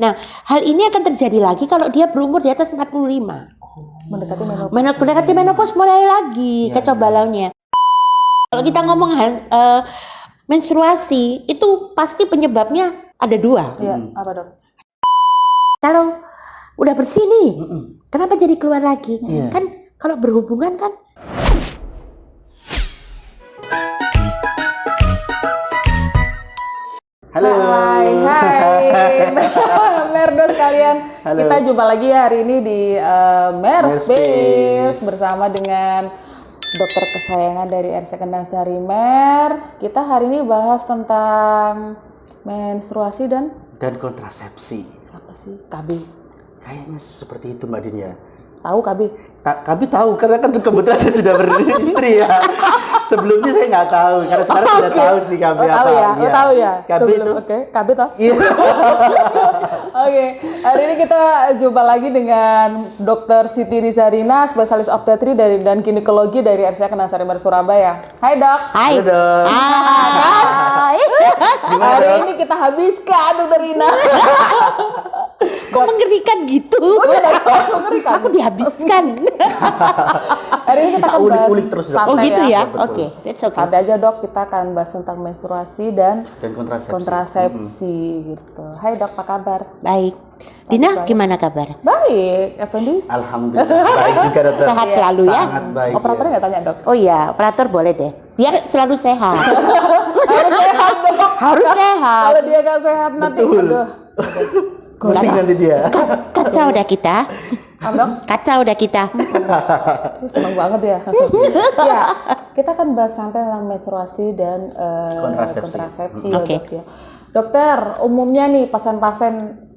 Nah, hal ini akan terjadi lagi kalau dia berumur di atas 45. Mendekati menopause mulai lagi kacau balaunya. Kalau kita ngomong menstruasi, itu pasti penyebabnya ada dua. Iya, apa dok? Kalau udah bersih nih, kenapa jadi keluar lagi? Iya. Kan kalau berhubungan kan. Halo. Hai Merdos kalian. Halo. Kita jumpa lagi hari ini di Merspace bersama dengan dokter kesayangan dari RC Kendang Sari Mer. Kita hari ini bahas tentang menstruasi dan kontrasepsi. apa sih? KB. Kayaknya seperti itu Mbak Din ya. Tahu KB? Kami tahu karena kan kebetulan saya sudah beristri ya. Sebelumnya saya nggak tahu karena sekarang sudah tahu sih KB apa. Tahu ya? Iya. Tahu ya? KB itu. Oke, KB toh? Iya. Oke, hari ini kita jumpa lagi dengan Dr. Siti Rizarina, spesialis obstetri dan ginekologi dari RCA Kendang Sari Mer Surabaya. Hai dok. Hai. Halo dok. Hai. Gimana, Hari Dok? ini kita habiskan Dr. Rina. Kok mengerikan gitu? Mengerikan. Aku dihabiskan. Hari ini kita akan bahas ulik-ulik terus, Dok. santai Oh gitu ya? Betul. Oke, that's okay. Santai aja dok, kita akan bahas tentang menstruasi dan kontrasepsi. kontrasepsi gitu. Hai dok, apa kabar? Baik. Dina, Baik. gimana kabar? Baik, Effendi. Alhamdulillah baik juga dokter. Sehat selalu ya? Sangat baik. Operatornya nggak tanya dok? Oh iya, operator boleh deh. Biar selalu sehat. Harus sehat dok. Harus sehat. Kalau dia nggak sehat nanti, Betul. aduh. Pusing nanti dia. Kacau dah kita. Apa, dok? Kacau dah kita. Seneng banget ya. Ya, kita akan bahas santai tentang menstruasi dan kontrasepsi ya, Oke. dok ya. Dokter, umumnya nih pasien-pasien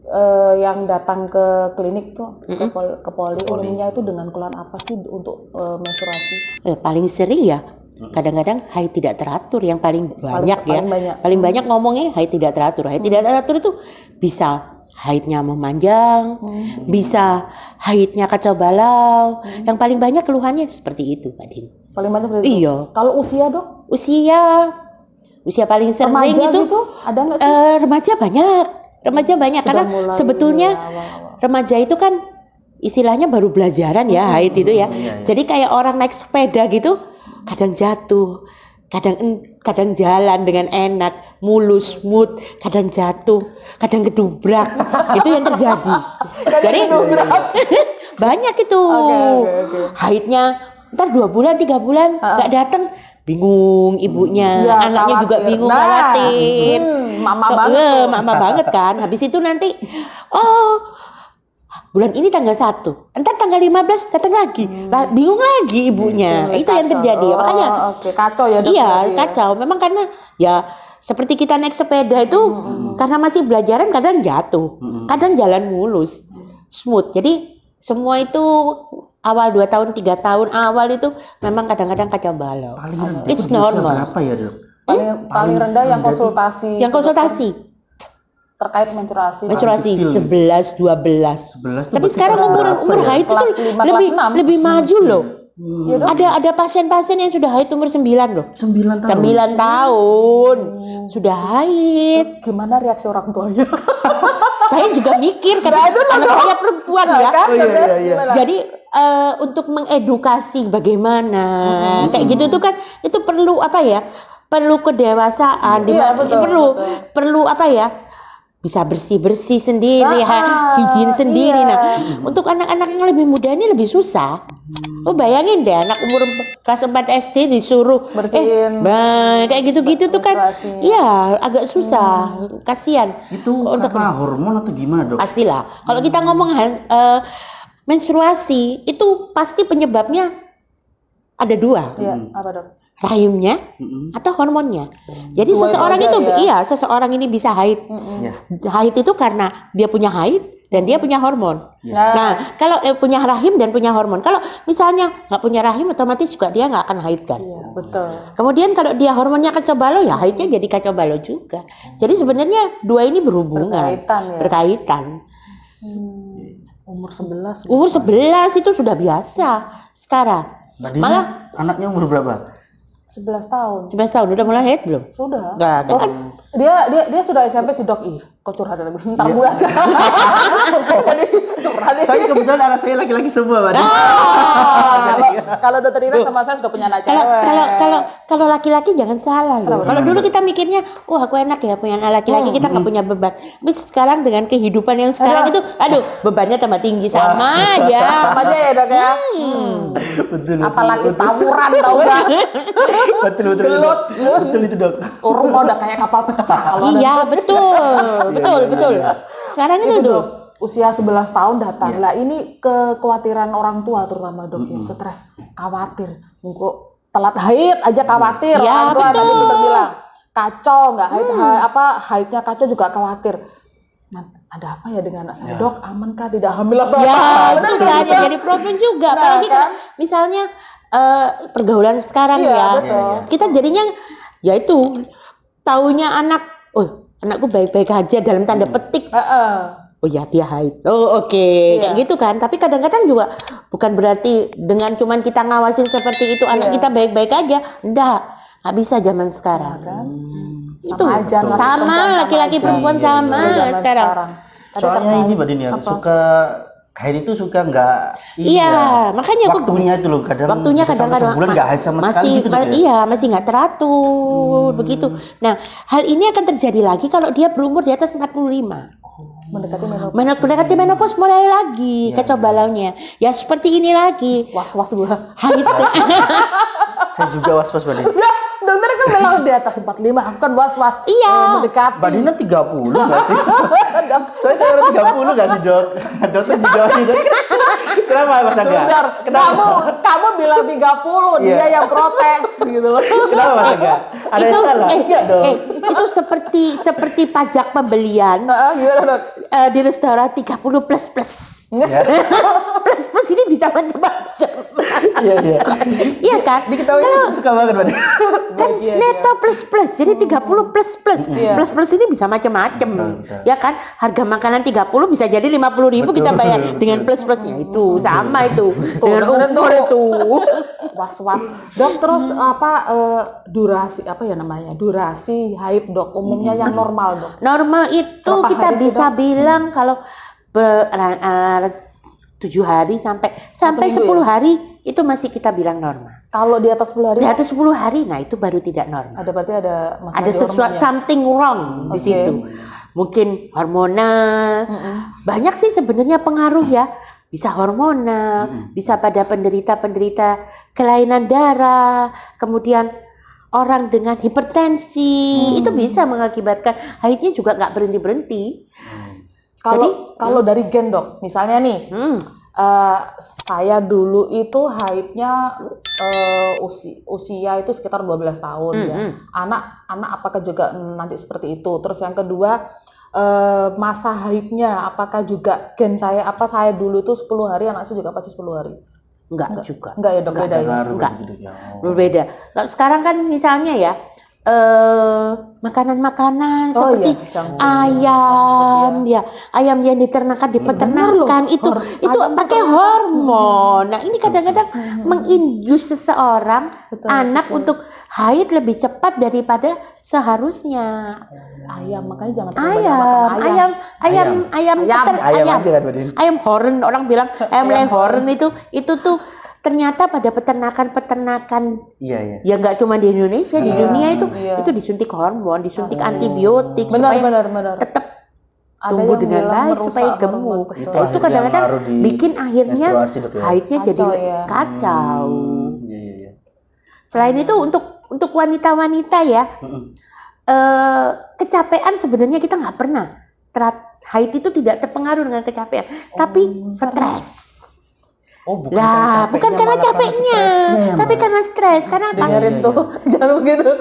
yang datang ke klinik tuh ke poli umumnya itu dengan keluhan apa sih untuk menstruasi? Paling sering ya. Kadang-kadang haid tidak teratur yang paling banyak ya. Paling banyak ngomongnya haid tidak teratur. Haid tidak teratur itu bisa haidnya memanjang, bisa haidnya kacau balau. Yang paling banyak keluhannya seperti itu, Pak Din. Paling banyak berarti. Iya. Kalau usia dok? Usia paling sering Remaja itu gitu? Ada nggak sih? remaja banyak. Remaja banyak Sudah karena mulai sebetulnya awal-awal. remaja itu kan istilahnya baru belajaran ya haid itu ya. Iya. Jadi kayak orang naik sepeda gitu, kadang jatuh, kadang jalan dengan enak, mulus, smooth, kadang jatuh, kadang kedubrak. Itu yang terjadi. Jadi banyak itu. Oke. Haidnya ntar 2 bulan, 3 bulan nggak datang, bingung ibunya, Iya, anaknya juga khawatir. bingung, Nah, khawatir. mama Kok, banget tuh. mama banget kan. Habis itu nanti, bulan ini tanggal 1, entar tanggal 15 datang lagi, bingung lagi ibunya. Itu yang terjadi. Makanya, oke, kacau ya dok. iya berarti ya. kacau. Memang karena ya seperti kita naik sepeda itu, karena masih belajaran kadang jatuh, kadang jalan mulus, smooth. Jadi semua itu awal 2 tahun, 3 tahun awal itu memang kadang-kadang kacau balau. Paling rendah It's itu di usia normal. berapa ya dok? Paling rendah yang rendah tuh konsultasi. Yang konsultasi, terkait menstruasi. menstruasi kecil. 11, 12. 11 tuh Tapi berarti sekarang kelas berapa umur ya? haid itu Kelas 5, lebih kelas 6. lebih maju loh. Iya, dok. Ada pasien-pasien yang sudah haid umur 9 loh. 9 tahun. 9 tahun sudah haid. Gimana reaksi orang tuanya? Saya juga mikir karena anak saya perempuan ya. Kan, Oh, iya, Dok? iya, iya. Gimana? Jadi untuk mengedukasi bagaimana kayak gitu tuh kan itu perlu apa ya? Perlu kedewasaan, Iya, betul. perlu apa ya? Bisa bersih-bersih sendiri, higien sendiri. Iya. Nah, untuk anak-anak yang lebih muda ini lebih susah. Oh, bayangin deh anak umur kelas 4 SD disuruh Bersihin kayak gitu-gitu tuh kan. menstruasinya. Iya, agak susah. Kasihan. Itu Untuk karena hormon atau gimana dok? pastilah. Kalau kita ngomong menstruasi itu pasti penyebabnya ada 2. Iya, apa dok? Rahimnya atau hormonnya. Jadi Dua seseorang itu itu aja ya? iya, seseorang ini bisa haid. Iya. Haid itu karena dia punya haid dan dia punya hormon. Nah, Nah, kalau punya rahim dan punya hormon. Kalau misalnya nggak punya rahim, otomatis juga dia nggak akan haid kan. iya, betul. Kemudian kalau dia hormonnya kacau balau, ya haidnya jadi kacau balau juga. Jadi sebenarnya 2 ini berhubungan, Berkaitan ya. berkaitan. Umur 11. Umur 11 itu sudah biasa sekarang. Tadinya Malah anaknya umur berapa? 11 tahun. 11 tahun udah mulai haid belum? Sudah. Enggak, Oh, kan. dia sudah SMP sih, Dok. Ih, kok curhat ya? Bentar gue aja. Jadi curhat ya. Soalnya kebetulan anak saya laki-laki semua, Mbak. Kalau Dokter Ira sama saya sudah punya anak Kalau cewek. kalau laki-laki jangan salah loh. Kalau dulu kita mikirnya, wah aku enak ya punya anak laki-laki, kita nggak punya beban. Tapi sekarang dengan kehidupan yang sekarang itu, aduh bebannya tambah tinggi sama aja. Sama aja ya, Dok ya. Betul. Apalagi tawuran tau gak? Betul. Gelut. Betul itu, Dok. Orang mau udah kayak kapal pecah. Kalau ada- Iya betul. Sekarang itu Itu tuh. Dok, usia 11 tahun datang. Iya. Lah ini kekhawatiran orang tua terutama, Dok, ya, stres, khawatir. Kok telat haid aja khawatir. Iya, Orang tua betul. tadi kita bilang kacau, nggak haidnya kacau juga khawatir. Nah, ada apa ya dengan anak saya, Dok? Amankah tidak hamil atau Ya, apa? itu Benar kan nggak? jadi problem juga. Nah, Apalagi kan? misalnya pergaulan sekarang Iya, ya. betul. Kita jadinya ya itu taunya anakku baik-baik aja dalam tanda petik. Oh ya dia haid. Oh oke. Kayak gitu kan. Tapi kadang-kadang juga bukan berarti dengan cuman kita ngawasin seperti itu anak Iya. kita baik-baik aja. Enggak. Nggak bisa zaman sekarang. Kan? Itu Sama aja, sama perempuan laki-laki aja. perempuan Iya, sama Zaman sekarang. Ada Soalnya terkait. ini Mbak Din ya, Apa? suka haid itu suka nggak ini Iya, ya, makanya aku waktunya itu loh kadang waktunya bisa sampai kadang-kadang sebulan nggak haid sama sekali gitu, Dok, ya? Iya, masih nggak teratur begitu. Nah, hal ini akan terjadi lagi kalau dia berumur di atas 45. Mendekati menopause. Mendekati menopause mulai lagi Iya, kecobalaannya. Ya seperti ini lagi. Was-was gua. Haid Saya juga was-was Mbak Din. Ya, dokter kan bilang di atas 45, aku kan was-was. Iya. Mendekati. Mbak Dina 30 nggak sih? Saya kayak orang 30 nggak sih, Dok? Dokter juga sih, Dok. Kenapa Mas Angga? Sebentar, Kenapa? kamu bilang 30, dia Iya. yang protes gitu loh. Kenapa Mas Angga? Ada yang salah? Enggak dong. itu seperti pajak pembelian Gimana, Dok? di restoran 30 plus. Ya. Plus ini bisa macam-macam. Iya, iya. Iya kan? Diketahui suka banget, Mbak Din. Kan Iya, neto plus jadi 30 plus Iya. plus ini bisa macam-macam Betul. ya kan, harga makanan 30 bisa jadi 50.000 kita Betul, bayar betul. dengan plus-plusnya itu sama itu dengan Tuh, ukur itu Was-was. Dok, terus durasi apa ya namanya? Durasi haid, Dok. Umumnya yang normal, Dok. normal itu Berapa kita hari sih, bisa Dok? bilang kalau 7 hari sampai 10 minggu ya? hari itu masih kita bilang normal. Kalau di atas 10 hari Di atas 10 hari nah itu baru tidak normal. berarti ada masalah Ada di sesuatu hormonnya. something wrong di Oke. situ. Mungkin hormonal. Banyak sih sebenarnya pengaruh ya. Bisa hormonal, bisa pada penderita-penderita kelainan darah, kemudian orang dengan hipertensi itu bisa mengakibatkan haidnya juga nggak berhenti-berhenti. Kalau dari gen, Dok, misalnya nih, saya dulu itu haidnya usia itu sekitar 12 tahun ya. Anak apakah juga nanti seperti itu? Terus yang kedua, masa haidnya apakah juga gen saya saya dulu tuh 10 hari, anak saya juga pasti 10 hari. Enggak juga. Enggak ya, Dok, beda ya. Pengaruh Enggak. gitu ya. Berbeda. Kalau sekarang kan misalnya ya makanan-makanan Oh, seperti iya, junk food. ayam ya, ayam yang diternakan di peternakan itu ayam pakai hormon. Nah, ini kadang-kadang menginduce seseorang Betul, anak betul. untuk haid lebih cepat daripada seharusnya. Ayam, makanya jangan terlalu banyak makan Ayam Ayam Ayam aja kan, Mbak Din. ayam horn, orang bilang ayam Ayam Leghorn itu tuh ternyata pada peternakan Iya, iya. ya nggak cuma di Indonesia, di Iya, dunia itu iya. disuntik hormon, disuntik antibiotik Benar, supaya benar. tetap Ada tumbuh yang dengan bilang baik merusak supaya hormon, gemuk. betul. Itu Itu akhirnya kadang-kadang ngaruh di bikin akhirnya menstruasi, Dok, ya? haidnya jadi Kacau, ya. kacau. Iya, iya, iya. Selain itu untuk wanita-wanita ya, kecapean sebenarnya kita nggak pernah. Haid itu tidak terpengaruh dengan kecapean, tapi stres. Oh, Lah, bukan karena capeknya, tapi karena stres. Karena apa? Dengerin Iya, tuh, jangan begitu.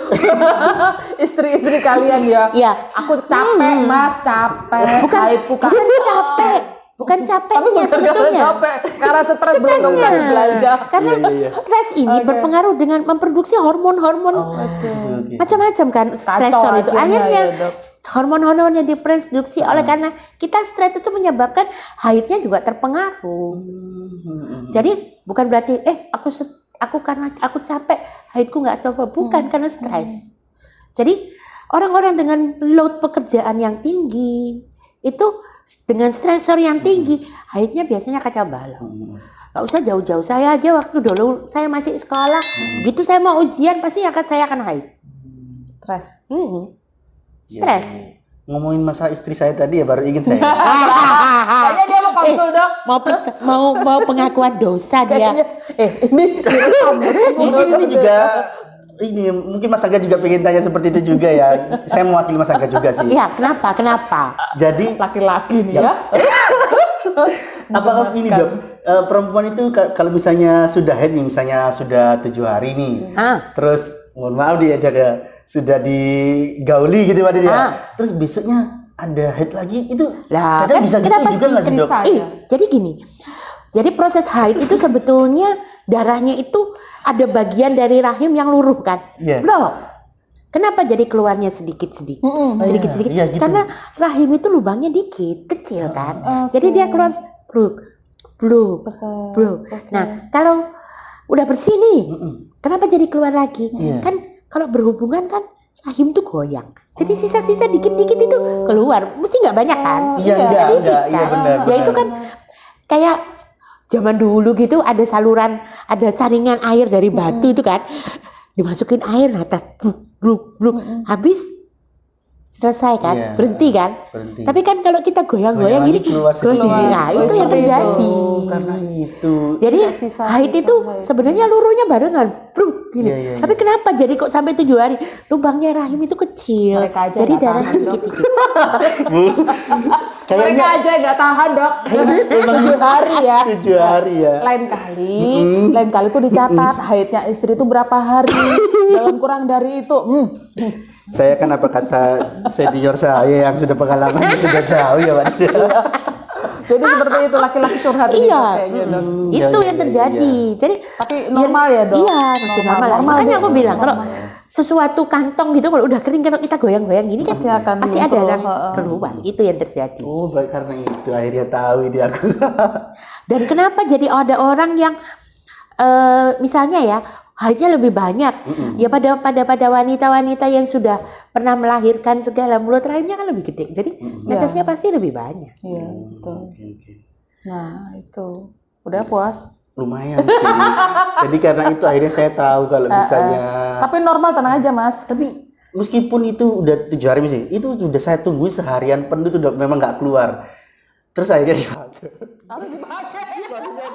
Istri-istri kalian ya. Iya. Aku capek, Mas, capek. Haidku Bukan capek, bukan capeknya Tapi bukan karena sebetulnya. capek, karena stres belum kembali belanja. Karena Iya, iya. stres ini Oke. berpengaruh dengan memproduksi hormon-hormon Oke. macam-macam kan, stresor itu. akhirnya, Akhirnya ya, Dok. hormon-hormon yang diproduksi oleh karena kita stres itu menyebabkan haidnya juga terpengaruh. Jadi bukan berarti karena aku capek, haidku nggak coba. Bukan, karena stres. Jadi orang-orang dengan load pekerjaan yang tinggi, itu dengan stresor yang tinggi, haidnya biasanya kacau balau. Gak usah jauh-jauh, saya aja waktu dulu saya masih sekolah, gitu saya mau ujian pasti saya akan haid. Stres. Stres. Ngomongin masalah istri saya tadi ya baru ingat saya. Kayaknya dia mau konsul dok. Mau pengakuan dosa dia. Ini Mungkin ini juga mungkin Mas Angga juga pengen tanya seperti itu juga ya. Saya mewakili Mas Angga juga sih. Iya, kenapa? Jadi laki-laki nih ya. apakah ini dok, perempuan itu kalau misalnya sudah haid nih, misalnya sudah 7 hari nih, terus mohon maaf dia sudah digauli gitu Pak dia, terus besoknya ada haid lagi, itu kadang bisa gitu juga nggak sih dok? Jadi gini, jadi proses haid itu sebetulnya darahnya itu ada bagian dari rahim yang luruh kan? Loh, kenapa jadi keluarnya sedikit-sedikit? Sedikit-sedikit. Gitu. Karena rahim itu lubangnya dikit, kecil kan. Jadi dia keluar blue. Nah, kalau udah bersih nih, kenapa jadi keluar lagi? Kan kalau berhubungan kan rahim tuh goyang. Jadi sisa-sisa dikit-dikit itu keluar. Mesti nggak banyak kan? Iya benar. Ya itu kan kayak zaman dulu gitu ada saringan air dari batu itu kan. Dimasukin air atas bluk. Habis selesai kan, berhenti kan. Tapi kan kalau kita goyang-goyang gini, nah itu yang terjadi. Karena itu. Jadi haid itu sebenarnya luruhnya barengan, gini. Tapi kenapa jadi kok sampai 7 hari? Lubangnya rahim itu kecil. Jadi darahnya dikit-dikit. Mereka aja nggak tahan dok. 7 hari ya. 7 hari ya. Lain kali tuh dicatat haidnya istri itu berapa hari. Jangan kurang dari itu. Saya kan apa kata senior saya yang sudah pengalaman sudah jauh ya Pak. Jadi seperti itu laki-laki curhat ini kayaknya dok. Itu yang terjadi. Jadi tapi normal ya dok. Iya masih normal. Makanya aku bilang kalau sesuatu kantong gitu kalau udah kering kalau kita goyang-goyang gini kan pasti ada yang keluar. Itu yang terjadi. Oh baik, karena itu akhirnya tahu ini aku. Dan kenapa jadi ada orang yang misalnya ya haidnya lebih banyak ya pada wanita-wanita yang sudah pernah melahirkan segala, mulut rahimnya kan lebih gede, jadi netesnya pasti lebih banyak. Iya betul. Nah itu udah puas. Lumayan sih. Jadi karena itu akhirnya saya tahu kalau misalnya. Tapi normal, tenang aja mas. Tapi meskipun itu udah 7 hari sih, itu sudah saya tunggu seharian penuh itu memang nggak keluar. Terus akhirnya dipakai.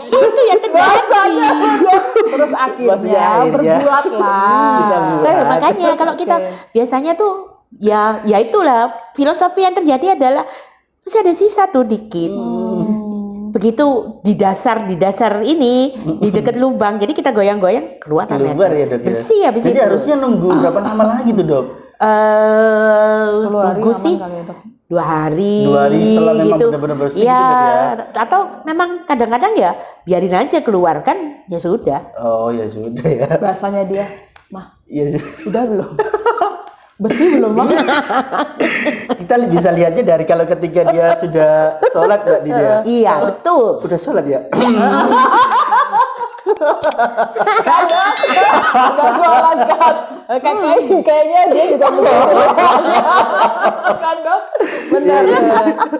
Itu yang terjadi. Terus akhirnya berbuatlah. Makanya kalau kita biasanya tuh ya itulah filosofi yang terjadi adalah masih ada sisa tuh dikit. Begitu di dasar ini di dekat lubang, jadi kita goyang-goyang keluar ya dok. Bersih habis itu. Jadi harusnya nunggu berapa lama lagi tuh dok? Nunggu sih 2 hari setelah memang gitu. benar-benar bersih Ya, gitu ya. Atau memang kadang-kadang ya biarin aja keluar kan, ya sudah. Oh ya sudah ya. Bahasanya dia, mah, iya. udah belum? Bersih belum mah? Kita bisa lihatnya dari kalau ketika dia sudah sholat nggak di dia. Iya betul. Udah sholat ya. Kayaknya dia juga kan dok, benar ya.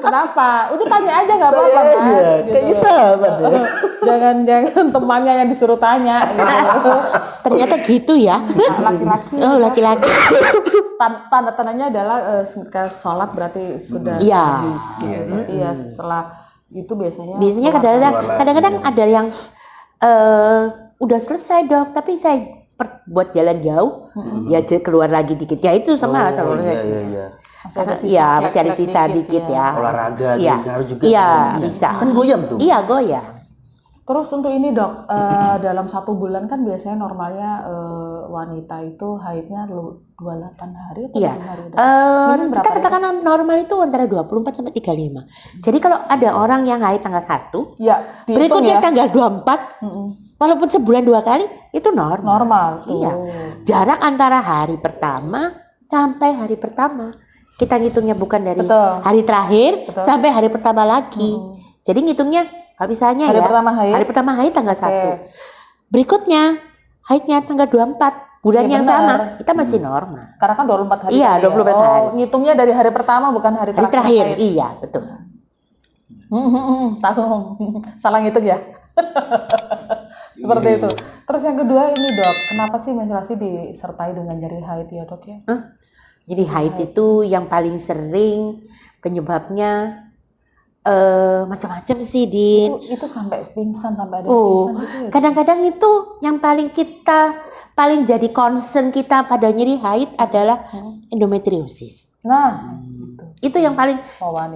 Kenapa? Udah tanya aja nggak apa-apa mas. Kayaknya sahabat ya. Jangan temannya yang disuruh tanya. Gitu. Ternyata gitu ya. Laki-laki. Oh laki-laki. Tanda-tandanya adalah sholat berarti sudah habis. Gitu. Iya setelah itu biasanya kadang-kadang ada yang udah selesai dok, tapi saya buat jalan jauh, ya keluar lagi dikit. Ya itu sama kalau iya. Masih ada sisa dikit ya. Olahraga ngaruh juga. Iya bisa. Kan goyang tuh. Iya goyang. Terus untuk ini dok, dalam 1 bulan kan biasanya normalnya wanita itu haidnya 28 hari atau 5 hari dok? Kita katakan normal itu antara 24 sampai 35. Jadi kalau ada orang yang haid tanggal 1, berikutnya tanggal 24, walaupun sebulan 2 kali, itu normal. Iya. Jarak antara hari pertama sampai hari pertama. Kita ngitungnya bukan dari hari terakhir sampai hari pertama lagi. Jadi ngitungnya kalau misalnya hari pertama haid tanggal 1. Berikutnya haidnya tanggal 24 bulan Iya, yang benar. sama, kita masih normal. Karena kan 24 hari. Iya, tadi 24 ya. hari. Ngitungnya dari hari pertama bukan hari Hari terakhir, haid. iya betul. Tahu. Salah ngitung ya. Seperti itu. Terus yang kedua ini dok, kenapa sih menstruasi disertai dengan nyeri haid ya dok ya? Jadi haid itu yang paling sering penyebabnya macam-macam sih, Din. Itu sampai pingsan, sampai ada pingsan gitu ya? Kadang-kadang itu yang paling jadi concern kita pada nyeri haid adalah endometriosis. Nah, Itu yang paling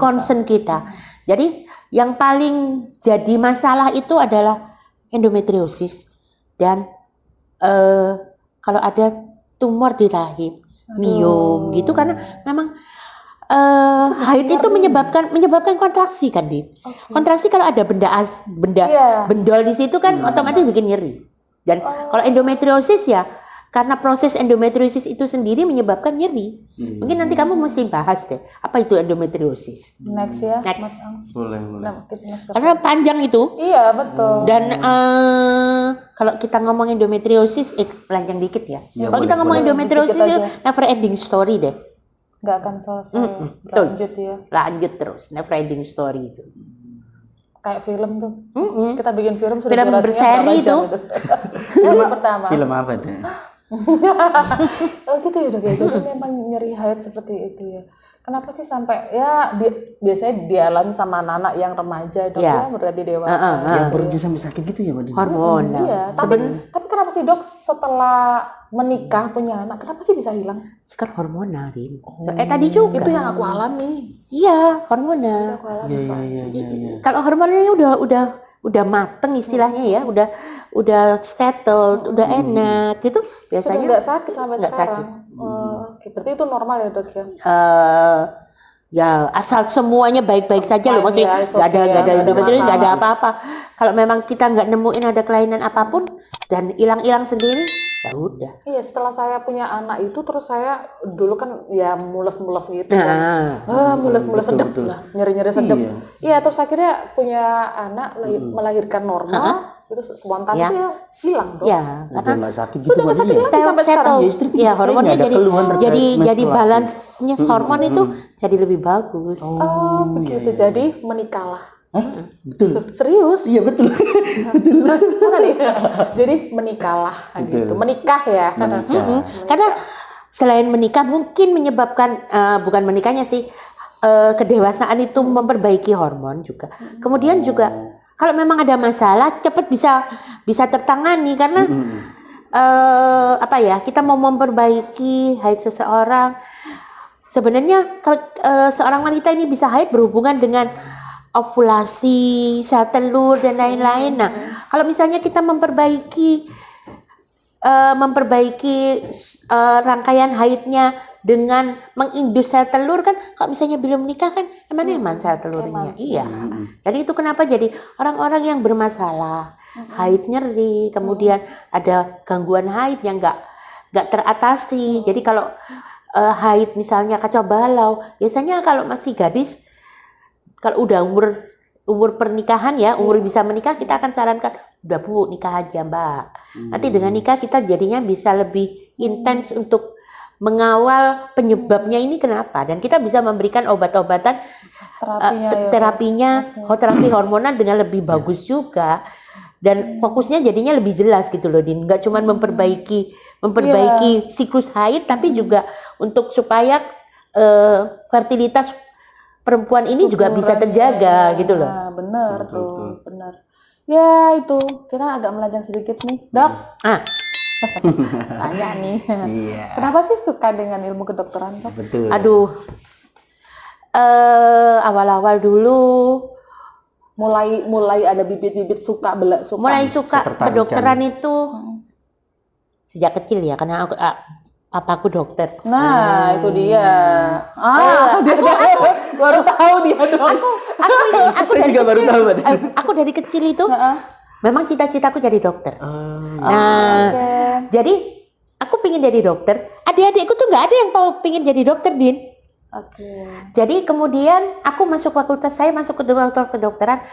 concern kita. Jadi yang paling jadi masalah itu adalah endometriosis dan kalau ada tumor di rahim, miom gitu, karena memang haid itu menyebabkan kontraksi kan, Din. Kontraksi kalau ada bendol di situ kan otomatis bikin nyeri. Dan kalau endometriosis ya karena proses endometriosis itu sendiri menyebabkan nyeri. Mungkin nanti kamu mesti bahas deh apa itu endometriosis. Next ya, Next. Mas Ang. Boleh. Karena panjang itu. Iya betul. Dan kalau kita ngomong endometriosis, panjang dikit ya. Ya, Kalau kita ngomong boleh. endometriosis Dikit itu aja. never ending story deh. Nggak akan selesai. Betul. Lanjut ya. Lanjut terus, never ending story itu. Kayak film tuh. Kita bikin film sudah Film durasinya berseri berapa jam itu. Yang pertama. Film apa tuh? Oh gitu ya dok ya. Jadi memang nyeri haid seperti itu ya. Kenapa sih sampai ya biasanya dialami sama anak-anak yang remaja dok ya, berarti dewasa. Yang perutnya sampai sakit gitu ya, Mbak Dina? Hormonal. Iya. Tapi kenapa sih dok setelah menikah punya anak, kenapa sih bisa hilang? Kan hormonal, Din. Tadi juga. Itu yang aku alami. Iya, hormonal. Aku alami Iya. Iya. Kalau hormonalnya udah mateng istilahnya ya, udah settled, udah enak gitu, Sudah biasanya nggak sakit sampai nggak sekarang. Oke, berarti itu normal ya dok ya? ya asal semuanya baik-baik saja loh, Fine, maksudnya ya, nggak ada okay, ya, endometriosis, nggak ada masalah. apa-apa. Kalau memang kita nggak nemuin ada kelainan apapun dan hilang-hilang sendiri, ya udah. Iya, setelah saya punya anak itu terus saya dulu kan ya mules-mules gitu Nah, kan. Mules-mules betul, sedep betul. lah, nyeri-nyeri sedep. Iya. Iya, terus akhirnya punya anak melahirkan normal, itu spontan Ya. itu ya hilang dong. ya Udah karena nggak sakit gitu, Sudah nggak Mbak sakit Dina? lagi sampai sekarang. Ya, istri ya hormonnya nggak ada jadi keluhan terkait jadi menstruasi. balance-nya hormonnya itu jadi lebih bagus. Oh, begitu. Jadi menikahlah. Hah? Betul. Serius? Iya betul. Mana nih? Jadi menikahlah gitu. Menikah ya. Karena selain menikah mungkin menyebabkan bukan menikahnya sih, kedewasaan itu memperbaiki hormon juga. Kemudian juga kalau memang ada masalah cepat bisa tertangani karena kita mau memperbaiki haid seseorang. Sebenarnya kalau seorang wanita ini bisa haid berhubungan dengan ovulasi, sel telur dan lain-lain. Nah, kalau misalnya kita memperbaiki rangkaian haidnya dengan mengindus sel telur kan, kalau misalnya belum nikah kan eman-eman sel telurnya. Iya. Jadi itu kenapa jadi orang-orang yang bermasalah, haid nyeri, kemudian ada gangguan haid yang nggak teratasi. Jadi kalau haid misalnya kacau balau, biasanya kalau masih gadis, kalau udah umur pernikahan ya, umur bisa menikah, kita akan sarankan udah Bu nikah aja Mbak. Nanti dengan nikah kita jadinya bisa lebih intens untuk mengawal penyebabnya ini kenapa, dan kita bisa memberikan obat-obatan terapinya terapi hormonal dengan lebih bagus juga, dan fokusnya jadinya lebih jelas gitu loh, Din. Nggak cuma memperbaiki siklus haid, tapi juga untuk supaya fertilitas perempuan ini juga bisa terjaga gitu loh. Nah, benar tuh, benar. Ya itu kita agak melenceng sedikit nih, dok. Tanya nih. Iya. Kenapa sih suka dengan ilmu kedokteran, dok? Betul. Aduh, awal-awal dulu mulai ada bibit-bibit suka. mulai suka kedokteran itu sejak kecil ya, karena papaku dokter. Nah, itu dia. Baru tahu dia dong. Aku Saya juga baru tahu, Mbak. Aku dari kecil itu memang cita-citaku jadi dokter. Okay. Jadi aku pingin jadi dokter. Adik-adikku tuh nggak ada yang mau pingin jadi dokter, Din. Oke. Jadi kemudian aku masuk fakultas, saya masuk ke kedokteran.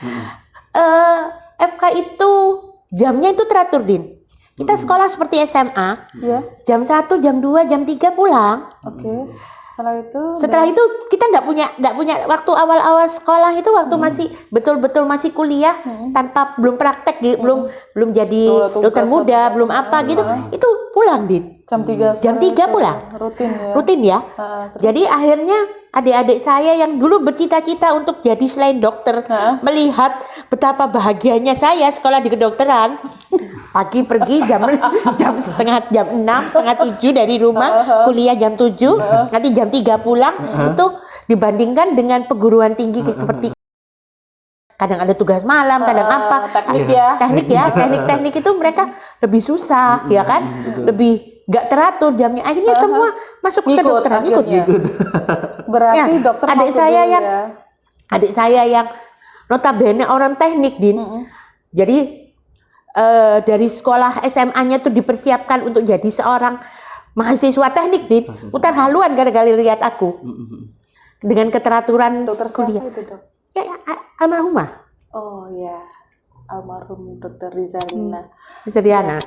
FK itu jamnya itu teratur, Din. Kita sekolah seperti SMA. Iya. Jam 1, jam 2, jam 3 pulang. Oke. Setelah itu kita nggak punya waktu awal-awal sekolah itu waktu masih betul-betul masih kuliah tanpa belum praktek gitu, belum jadi dokter muda, belum apa gitu. Itu pulang jam 3 pulang. Rutin ya. Jadi akhirnya adik-adik saya yang dulu bercita-cita untuk jadi selain dokter, melihat betapa bahagianya saya sekolah di kedokteran. Pagi pergi jam 6, setengah 7 dari rumah, kuliah jam 7, nanti jam 3 pulang. Itu dibandingkan dengan perguruan tinggi seperti kadang ada tugas malam, kadang apa. Teknik itu mereka lebih susah, ya kan? Lebih nggak teratur jamnya. Akhirnya semua masuk ke kedokteran ikut. Berarti ya, dokter adik saya yang notabene orang teknik, Din. Jadi dari sekolah SMA-nya tuh dipersiapkan untuk jadi seorang mahasiswa teknik, Din. Putar haluan gara-gara lihat aku. Dengan keteraturan kuliah. Ya, almarhumah. Oh ya. Almarhum Dr. Rizalina.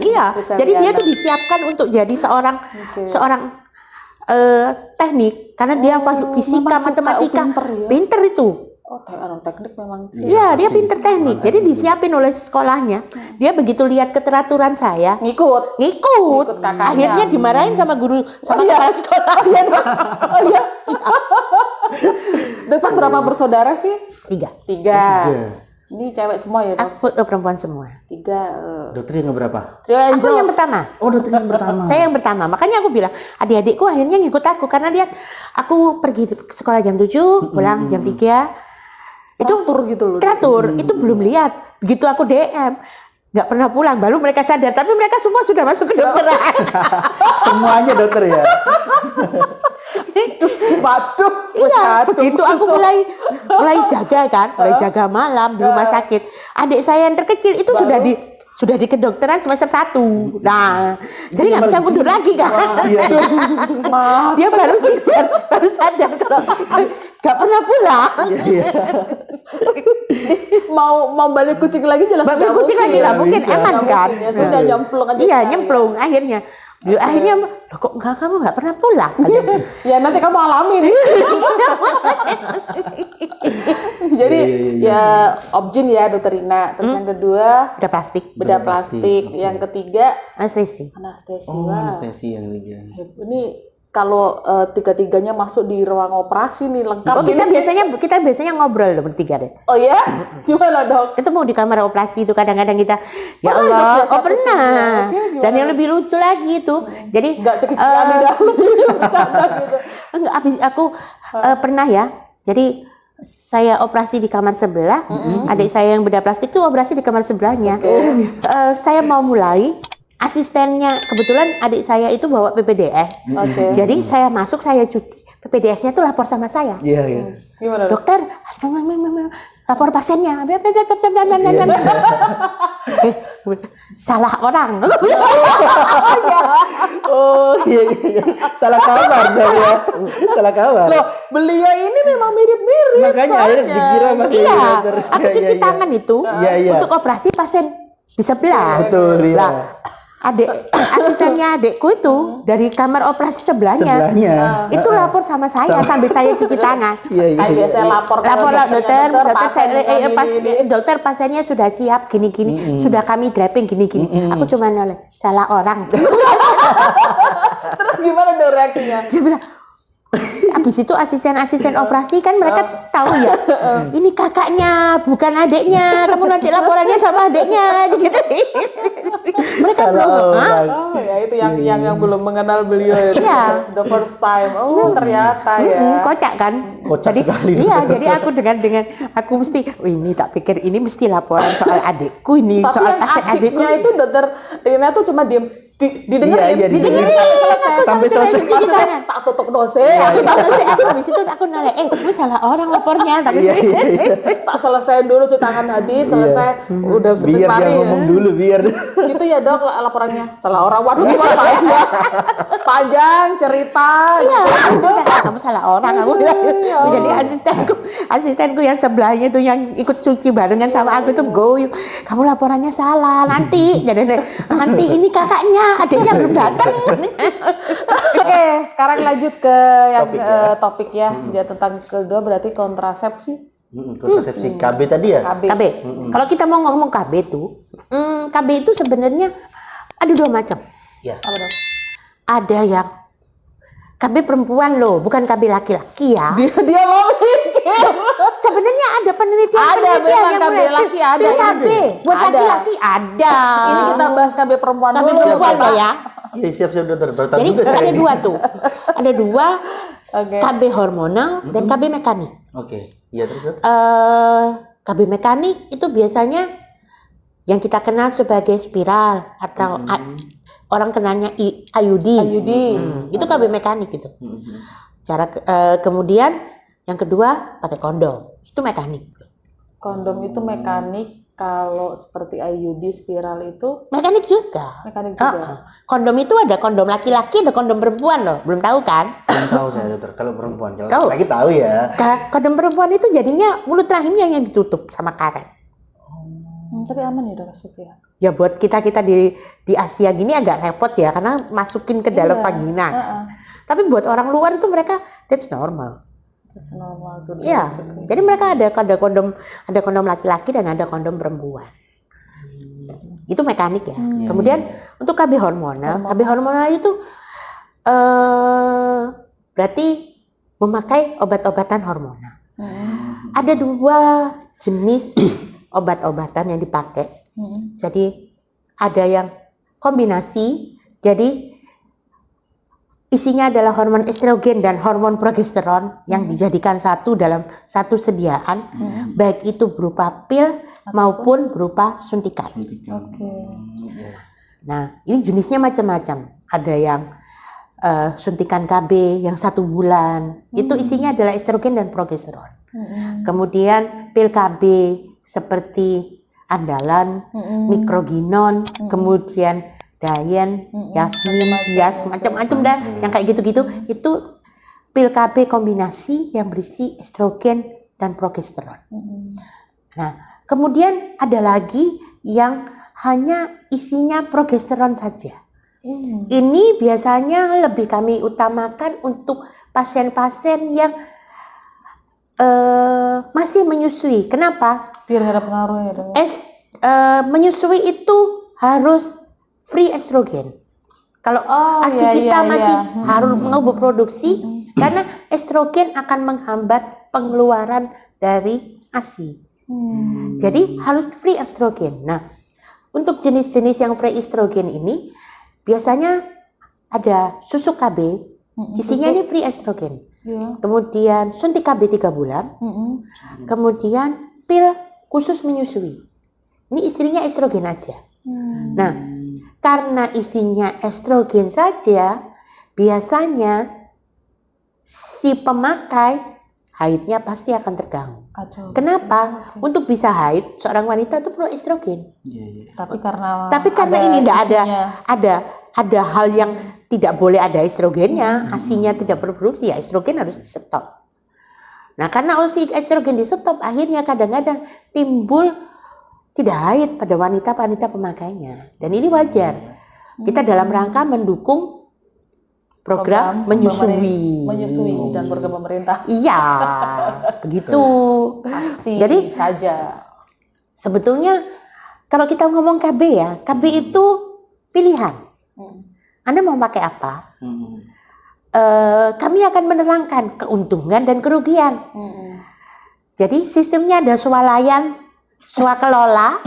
Iya. Jadi dia tuh disiapkan untuk jadi seorang teknik karena dia fisika, matematika, pinter itu. Oh, orang teknik memang sih. Iya, dia pinter teknik. Jadi disiapin oleh sekolahnya. Dia begitu lihat keteraturan saya, ngikut kakaknya. Akhirnya dimarahin sama guru kepala sekolah. Oh iya. Dokter berapa bersaudara sih? 3. Ini cewek semua ya, Dok? Aku perempuan semua. 3. Dokter yang berapa? Aku yang pertama. Oh, dokter yang pertama. Saya yang pertama. Makanya aku bilang, adik-adikku akhirnya ngikut aku karena dia aku pergi sekolah jam 7, pulang jam 3. Itu teratur. Itu belum lihat. Begitu aku DM, nggak pernah pulang. Baru mereka sadar. Tapi mereka semua sudah masuk ke dokteran. Semuanya dokter ya. Waduh. Iya. Begitu aku mulai jaga kan, mulai jaga malam di rumah sakit. Adik saya yang terkecil itu sudah di kedokteran semester 1. Nah, jadi nggak bisa mundur lagi kan. Dia baru sadar kalau nggak pernah pulang. Mau balik kucing lagi jelas nggak mungkin. Nggak mungkin, aman kan. Ya sudah nyemplung aja. Iya, nyemplung akhirnya. Akhirnya kok kamu nggak pernah pulang? Ya nanti kamu alami nih. Jadi ya objin ya Dokter Rina. Terus yang kedua bedah plastik. Yang ketiga anestesi. Oh, anestesi yang ketiga. Ini kalau tiga-tiganya masuk di ruang operasi nih lengkap. Oh, kita biasanya ngobrol bertiga deh. Oh ya? Gimana, Dok? Itu mau di kamar operasi itu kadang-kadang kita ya Allah, pernah. Dan yang lebih lucu lagi itu. Jadi enggak cekik-cekikan di dalam bercanda gitu. Enggak, habis aku pernah ya. Jadi saya operasi di kamar sebelah, adik saya yang bedah plastik itu operasi di kamar sebelahnya. Saya mau mulai, asistennya kebetulan adik saya itu bawa PPDS. Jadi saya masuk, saya cuci. PPDS-nya tuh lapor sama saya. Iya. Gimana, Dokter, lapor pasiennya. Salah orang. Oh iya. Salah kabar dong ya. Salah kabar. Loh, beliau ini memang mirip-mirip. Makanya akhirnya dikira masih dokter. Aku cuci tangan itu untuk operasi pasien di sebelah. Betul, iya. Asistennya adekku itu dari kamar operasi sebelahnya. Itu lapor sama saya sambil saya cuci tangan. Iya. Saya lapor dokter pasiennya sudah siap gini-gini, sudah kami draping gini-gini. Aku cuma noleh, salah orang. Terus gimana dong reaksinya? Dia bilang, habis itu asisten operasi kan mereka tahu ya, ini kakaknya bukan adiknya, kamu nanti laporannya sama adiknya gitu. Mereka belum ya itu yang belum mengenal beliau itu. Iya. The first time. Oh, ternyata ya. Kocak kan? Kocak jadi, sekali. Iya, jadi aku dengan aku mesti ini tak pikir ini mesti laporan soal adikku ini, tapi soal yang adikku. itu Dokter Rina tuh cuma diem. didengerin, Iya, didengerin sampai selesai. Maksudnya tak tutup dosen. Habis itu aku nanya, lu salah orang lapornya. Tak selesai dulu cuci tangan habis, selesai udah biar dia ngomong dulu biar. Gitu ya dok laporannya. Salah orang, waduh gimana panjang cerita. Iya, kamu salah orang kamu. Jadi asistenku yang sebelahnya tuh yang ikut cuci barengan sama aku tuh kamu laporannya salah nanti. Jadi nanti ini kakaknya, adiknya belum datang. Oke, sekarang lanjut ke yang topik ya. Ya tentang kedua berarti kontrasepsi. Kontrasepsi KB tadi ya? KB. Kalau kita mau ngomong KB tuh, KB itu sebenarnya ada dua macam. Ya. Apa dong? Ada yang KB perempuan loh, bukan KB laki-laki ya. Dia mau mikir. Sebenarnya ada penelitian memang KB laki ada. KB buat laki-laki ada. Ini kita bahas KB perempuan KB dulu. perempuan loh ya. Iya, siap dokter. Jadi ada dua tuh. Ada dua, KB hormonal dan KB mekanik. Oke. Iya terus. KB mekanik itu biasanya yang kita kenal sebagai spiral atau orang kenalnya IUD. Itu KB mekanik gitu. Kemudian yang kedua pakai kondom. Itu mekanik. Kondom itu mekanik. Kalau seperti IUD spiral itu mekanik juga. Kondom itu ada kondom laki-laki, ada kondom perempuan loh. Belum tahu kan? Belum tahu saya dokter. Kalau perempuan, kalau laki tahu ya. Kondom perempuan itu jadinya mulut rahimnya yang ditutup sama karet. Tapi aman ya dokter Sofia? Ya buat kita di Asia gini agak repot ya karena masukin ke dalam vagina. Tapi buat orang luar itu mereka that's normal. Normal tuh. Iya. Jadi mereka ada kondom laki-laki dan ada kondom perempuan. Itu mekanik ya. Kemudian untuk KB hormonal itu berarti memakai obat-obatan hormonal. Ada dua jenis obat-obatan yang dipakai. Jadi ada yang kombinasi. Jadi isinya adalah hormon estrogen dan hormon progesteron yang dijadikan satu dalam satu sediaan, baik itu berupa pil maupun berupa suntikan. Nah, ini jenisnya macam-macam. Ada yang suntikan KB yang 1 bulan, itu isinya adalah estrogen dan progesteron. Kemudian pil KB seperti andalan, mikroginon, kemudian Dayen, Yasmin, macam-macam dah, yang kayak gitu-gitu, itu pil KB kombinasi yang berisi estrogen dan progesteron. Nah, kemudian ada lagi yang hanya isinya progesteron saja. Ini biasanya lebih kami utamakan untuk pasien-pasien yang masih menyusui. Kenapa? Biar nggak ada pengaruhnya. Menyusui itu harus free estrogen. Kalau ASI kita masih harus mau berproduksi karena estrogen akan menghambat pengeluaran dari ASI. Jadi harus free estrogen. Nah, untuk jenis-jenis yang free estrogen ini biasanya ada susu KB, isinya ini free estrogen. Kemudian suntik KB 3 bulan. Kemudian pil khusus menyusui. Ini isinya estrogen aja. Nah, karena isinya estrogen saja, biasanya si pemakai haidnya pasti akan terganggu. Kenapa? Untuk bisa haid, seorang wanita itu perlu estrogen. Tapi karena ini tidak ada hal yang tidak boleh ada estrogennya, ASI-nya tidak berproduksi, ya estrogen harus di stop. Nah, karena estrogen di stop, akhirnya kadang-kadang timbul tidak haid pada wanita pemakainya, dan ini wajar. Kita dalam rangka mendukung program menyusui dan program pemerintah. Iya, begitu. Jadi saja. Sebetulnya kalau kita ngomong KB ya, KB itu pilihan. Anda mau pakai apa? Kami akan menerangkan keuntungan dan kerugian. Jadi sistemnya ada swalayan, swakelola.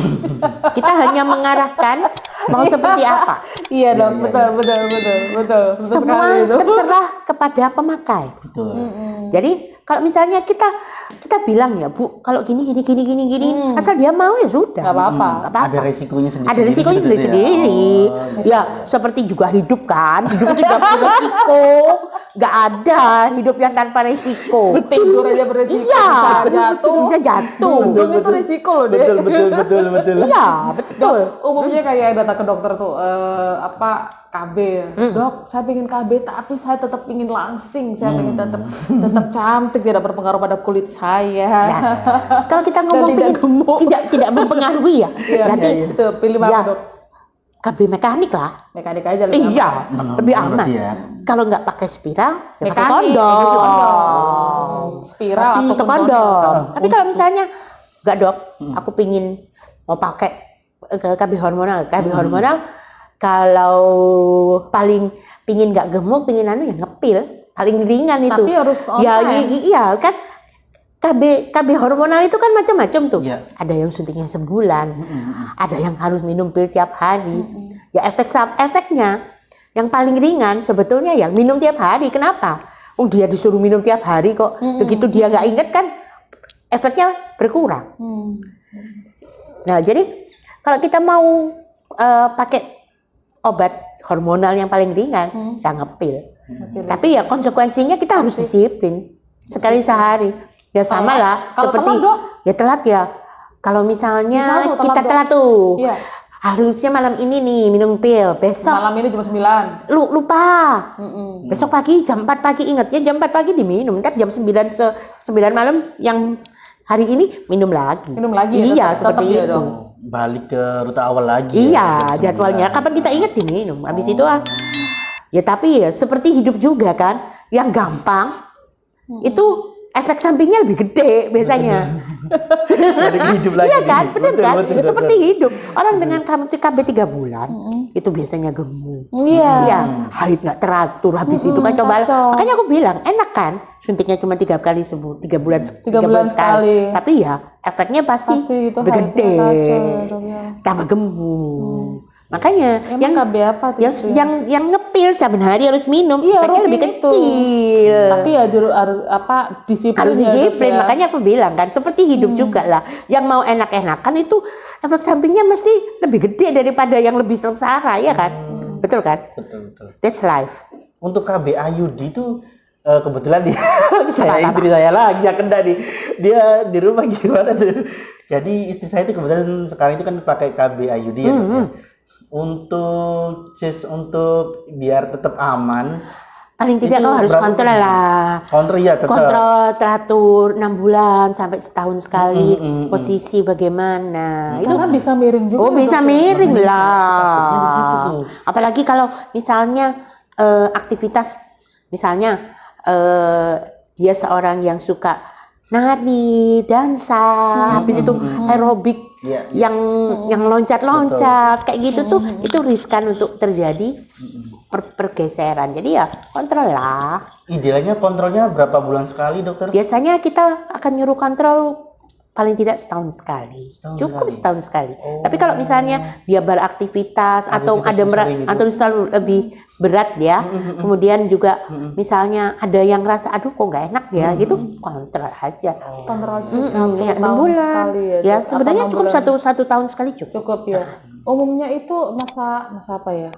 Kita hanya mengarahkan mau seperti apa. Iya dong, betul. Semua terserah kepada pemakai. Betul. Jadi kalau misalnya kita bilang ya Bu, kalau gini, asal dia mau ya sudah. Nggak apa-apa. Ada resikonya sendiri. Ada resikonya sendiri. Ya, seperti juga hidup kan, hidup itu juga beresiko. Nggak ada hidup yang tanpa resiko. Tidur aja beresiko, Iya, bisa jatuh. Betul, Itu resiko loh, Dek. Betul. Iya, betul. Umumnya kayak datang ke dokter tuh KB. Dok, saya pengen KB tapi saya tetap ingin langsing, saya pengen tetap cantik, tidak berpengaruh pada kulit saya. Nah, kalau kita ngomong tidak gemuk, tidak mempengaruhi ya. Berarti itu pilih mana, Dok? KB mekanik lah. Mekanik aja lebih Iya, lebih aman. Ya. Kalau nggak pakai spiral, ya pakai Mekanik, kondom. Spiral atau kondom. Tapi kalau misalnya nggak Dok, aku pingin mau pakai KB hormonal. KB hormonal kalau paling pingin nggak gemuk, pingin ya ngepil, paling ringan itu. Tapi harus iya kan. KB hormonal itu kan macam-macam tuh. Yeah. Ada yang suntiknya sebulan, ada yang harus minum pil tiap hari. Ya efeknya yang paling ringan sebetulnya yang minum tiap hari. Kenapa? Dia disuruh minum tiap hari kok. Begitu dia nggak inget kan efeknya berkurang. Nah jadi kalau kita mau pakai obat hormonal yang paling ringan, ya ngepil. Tapi ya konsekuensinya kita harus disiplin sekali sehari. Ya sama lah, seperti ya telat ya. Kalau misalnya kita telat tuh, harusnya malam ini nih minum pil, besok malam ini jam 9. Lupa. Besok pagi jam 4 pagi ingat ya, jam 4 pagi diminum, ntar jam 9 malam yang hari ini minum lagi. Iya, seperti itu. Balik ke rute awal lagi. Iya, jadwalnya kapan kita ingat diminum. Habis itu ya tapi ya seperti hidup juga kan, yang gampang itu efek sampingnya lebih gede biasanya. Hidup lagi. Iya kan, benar kan? Betul. Seperti hidup. Orang dengan KB 3 bulan itu biasanya gemuk. Iya. Haid nggak teratur. Habis itu kan coba. Makanya aku bilang enak kan, suntiknya cuma 3 bulan sekali. Tapi ya efeknya pasti lebih gede. Tambah gemuk. Makanya yang KB apa tuh? Yang ngepil saben hari harus minum, efeknya lebih kecil. Tapi ya harus disiplin. Harus disiplin. Makanya aku bilang kan seperti hidup juga lah. Yang mau enak-enakan itu efek sampingnya mesti lebih gede daripada yang lebih sengsara, ya kan? Betul kan? Betul. That's life. Untuk KB IUD itu kebetulan istri saya lagi yang kena nih. Dia di rumah gimana tuh? Jadi istri saya itu kebetulan sekarang itu kan pakai KB IUD ya. Untuk biar tetap aman, paling tidak kau harus kontrol lah. Kontrol teratur 6 bulan sampai setahun sekali, posisi bagaimana. Itu kan bisa miring juga. Bisa miring lah. Apalagi kalau misalnya aktivitas, misalnya dia seorang yang suka nari, dansa, habis itu aerobik, yang loncat-loncat, kayak gitu tuh, itu riskan untuk terjadi pergeseran. Jadi ya kontrol lah. Idealnya kontrolnya berapa bulan sekali, dokter? Biasanya kita akan nyuruh kontrol paling tidak setahun sekali. Cukup setahun sekali. Tapi kalau misalnya dia beraktivitas atau selalu lebih berat ya, kemudian juga misalnya ada yang rasa aduh kok nggak enak ya, gitu kontrol aja. Kontrol ya, 6 bulan. Ya sebenarnya cukup satu tahun sekali cukup. Ya. Umumnya itu masa apa ya?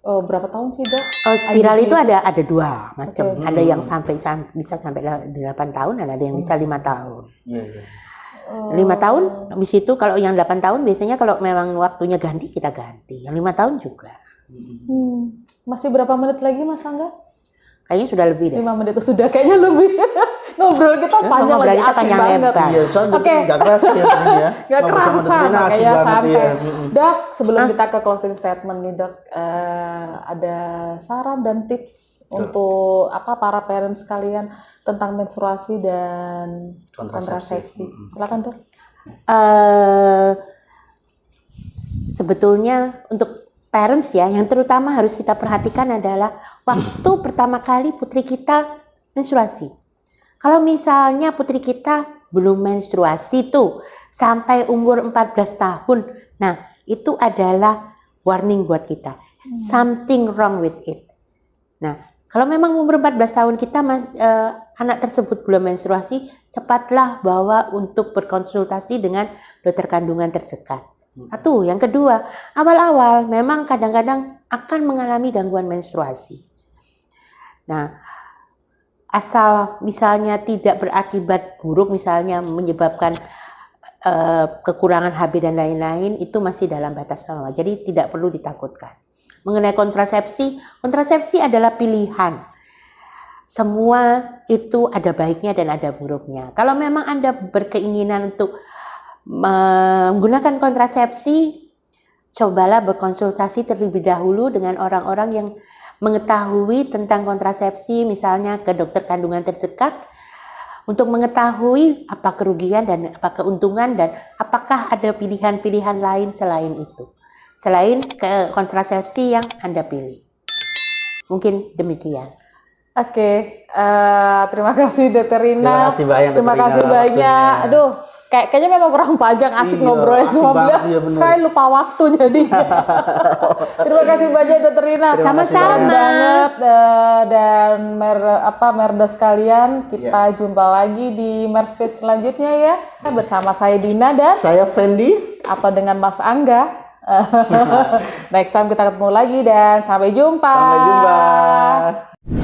Berapa tahun sih, Dok? Spiral itu ada 2 macam. Ada yang bisa sampai 8 tahun, dan ada yang bisa 5 tahun. 5 tahun, habis itu kalau yang 8 tahun biasanya kalau memang waktunya ganti, kita ganti. Yang 5 tahun juga. Masih berapa menit lagi, Mas Angga? Kayaknya sudah lebih deh. 5 menit itu sudah kayaknya lebih. Ngobrol kita panjang lagi, asik banget. Iya, soalnya nggak kerasa ya ini ya. Nggak kerasa, kayak santai. Dok, sebelum kita ke closing statement nih, Dok, ada saran dan tips untuk para parents kalian tentang menstruasi dan kontrasepsi. Silakan, Dok. Sebetulnya untuk parents ya, yang terutama harus kita perhatikan adalah waktu pertama kali putri kita menstruasi. Kalau misalnya putri kita belum menstruasi tuh sampai umur 14 tahun, nah itu adalah warning buat kita. Something wrong with it. Nah, kalau memang umur 14 tahun kita anak tersebut belum menstruasi, cepatlah bawa untuk berkonsultasi dengan dokter kandungan terdekat. Satu, yang kedua, awal-awal memang kadang-kadang akan mengalami gangguan menstruasi. Nah, asal misalnya tidak berakibat buruk, misalnya menyebabkan kekurangan HB dan lain-lain, itu masih dalam batas normal. Jadi tidak perlu ditakutkan. Mengenai kontrasepsi, kontrasepsi adalah pilihan. Semua itu ada baiknya dan ada buruknya. Kalau memang Anda berkeinginan untuk menggunakan kontrasepsi, cobalah berkonsultasi terlebih dahulu dengan orang-orang yang mengetahui tentang kontrasepsi, misalnya ke dokter kandungan terdekat, untuk mengetahui apa kerugian dan apa keuntungan dan apakah ada pilihan-pilihan lain selain itu. Selain ke kontrasepsi yang Anda pilih. Mungkin demikian. Oke, terima kasih Dokter Rina. Terima kasih banyak. Aduh, kayaknya memang kurang panjang, asik ngobrolnya sama beliau. Saya lupa waktu jadi. Terima kasih banyak Dokter Rina. Sama-sama banget dan merda sekalian, kita jumpa lagi di Merspace selanjutnya ya. Bersama saya Dina dan saya Fendi atau dengan Mas Angga. Next time kita ketemu lagi dan sampai jumpa. Sampai jumpa.